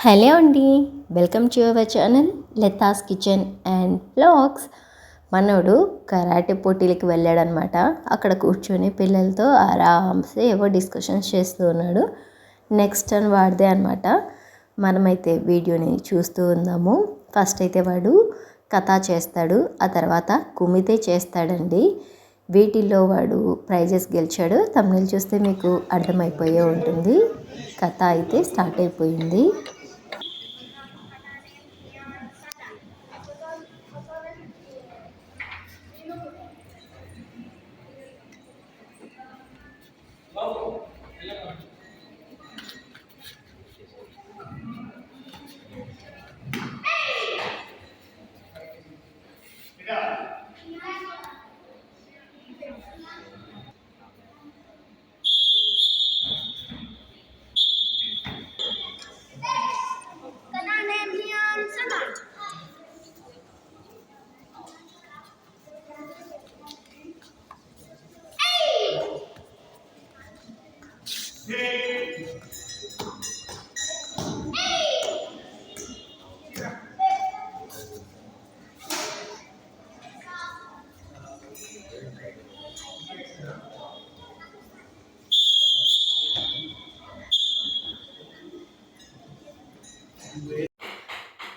Hello అండి, welcome to our channel Latha's kitchen and vlogs. మనోడు karate పోటీలకు వెళ్ళాడనమాట. అక్కడ కూర్చొని పిల్లలతో ఆరామ్సే ఏవో డిస్కషన్స్ చేస్తూ ఉన్నాడు. నెక్స్ట్ టర్న్ వాడిదే అనమాట. మనమైతే వీడియోని చూస్తూ ఉందాము. ఫస్ట్ అయితే వాడు కథా చేస్తాడు, ఆ తర్వాత కుమితే చేస్తాడండి. వీటిల్లో వాడు ప్రైజెస్ గెలిచాడు. తమిళ చూస్తే మీకు అర్థమైపోయే ఉంటుంది. కథ అయితే స్టార్ట్ అయిపోయింది.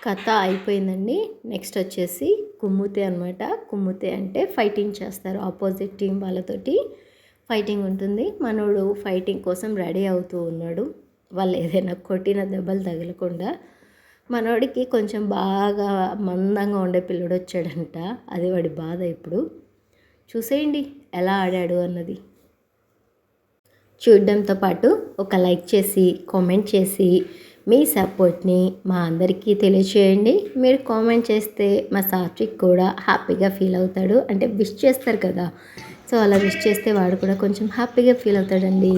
కథ అయిపోయిందండి. నెక్స్ట్ వచ్చేసి కుమ్ముతే అనమాట. కుమ్ముతే అంటే ఫైటింగ్ చేస్తారు, ఆపోజిట్ టీం వాళ్ళతోటి ఫైటింగ్ ఉంటుంది. మనోడు ఫైటింగ్ కోసం రెడీ అవుతూ ఉన్నాడు. వాళ్ళు ఏదైనా కొట్టిన దెబ్బలు తగలకుండా. మనోడికి కొంచెం బాగా మందంగా ఉండే పిల్లడు వచ్చాడంట. అది వాడి బాధ. ఇప్పుడు చూసేయండి ఎలా ఆడాడు అన్నది. చూడడంతో పాటు ఒక లైక్ చేసి కామెంట్ చేసి మీ సపోర్ట్ని మా అందరికీ తెలియచేయండి. మీరు కామెంట్ చేస్తే మా సాత్విక్ కూడా హ్యాపీగా ఫీల్ అవుతాడు. అంటే విష్ చేస్తారు కదా, సో అలా విష్ చేస్తే వాడు కూడా కొంచెం హ్యాపీగా ఫీల్ అవుతాడండి.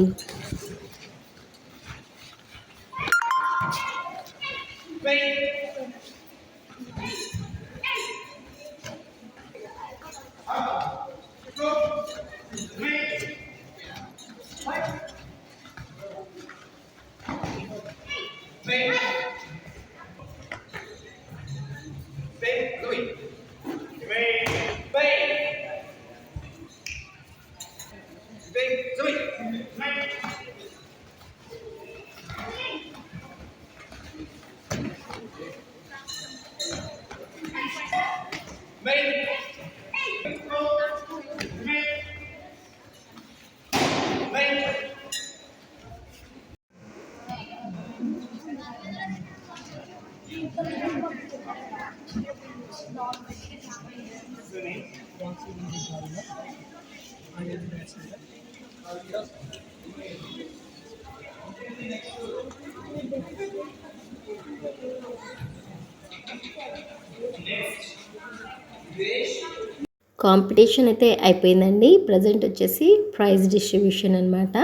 కాంపిటీషన్ అయితే అయిపోయిందండి. ప్రజెంట్ వచ్చేసి ప్రైజ్ డిస్ట్రిబ్యూషన్ అనమాట.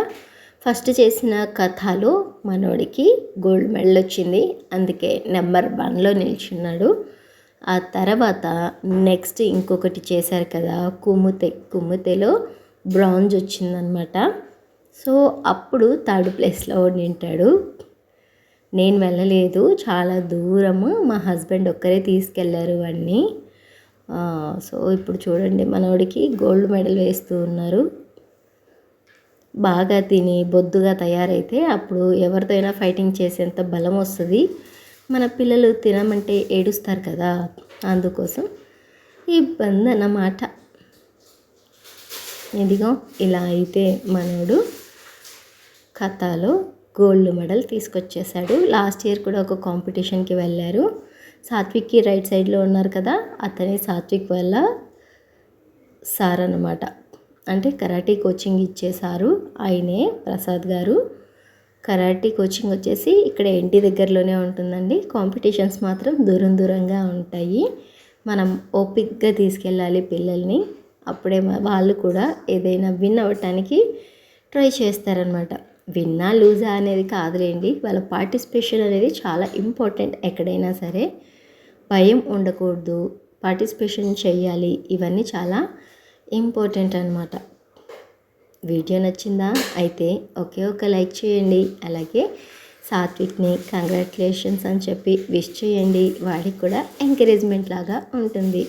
ఫస్ట్ చేసిన కథలో మనోడికి గోల్డ్ మెడల్ వచ్చింది, అందుకే నెంబర్ 1లో నిల్చున్నాడు. ఆ తర్వాత నెక్స్ట్ ఇంకొకటి చేశారు కదా, కుమ్ముతేలో బ్రాంజ్ వచ్చిందనమాట. సో అప్పుడు 3rd ప్లేస్లో నింటాడు. నేను వెళ్ళలేదు, చాలా దూరము. మా హస్బెండ్ ఒక్కరే తీసుకెళ్లారు వాడిని. సో ఇప్పుడు చూడండి, మనోడికి గోల్డ్ మెడల్ వేస్తూ ఉన్నారు. బాగా తిని బొద్దుగా తయారైతే అప్పుడు ఎవరితో అయినా ఫైటింగ్ చేసేంత బలం వస్తుంది. మన పిల్లలు తినమంటే ఏడుస్తారు కదా, అందుకోసం ఇబ్బంది అన్నమాట. ఇదిగో ఇలా అయితే మనోడు కథలో గోల్డ్ మెడల్ తీసుకొచ్చేసాడు. లాస్ట్ ఇయర్ కూడా ఒక కాంపిటీషన్కి వెళ్ళారు. సాత్విక్కి రైట్ సైడ్లో ఉన్నారు కదా, అతనే సాత్విక్ వల్ల సార్ అన్నమాట. అంటే కరాటీ కోచింగ్ ఇచ్చేసారు ఆయనే, ప్రసాద్ గారు. కరాటీ కోచింగ్ వచ్చేసి ఇక్కడ ఇంటి దగ్గరలోనే ఉంటుందండి. కాంపిటీషన్స్ మాత్రం దూరం దూరంగా ఉంటాయి. మనం ఓపిక్గా తీసుకెళ్ళాలి పిల్లల్ని. అప్పుడే వాళ్ళు కూడా ఏదైనా విన్ అవ్వటానికి ట్రై చేస్తారనమాట. విన్నా లూజా అనేది కాదులేండి, వాళ్ళ పార్టిసిపేషన్ అనేది చాలా ఇంపార్టెంట్. ఎక్కడైనా సరే భయం ఉండకూడదు, పార్టిసిపేషన్ చేయాలి. ఇవన్నీ చాలా ఇంపార్టెంట్ అనమాట. వీడియో నచ్చిందా? అయితే ఒక లైక్ చేయండి. అలాగే సాత్విక్ని కంగ్రాచులేషన్స్ అని చెప్పి విష్ చేయండి. వాడికి కూడా ఎంకరేజ్మెంట్ లాగా ఉంటుంది.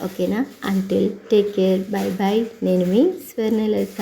ఓకేనా? Until take care, by by. నేను మీ స్వర్ణలత.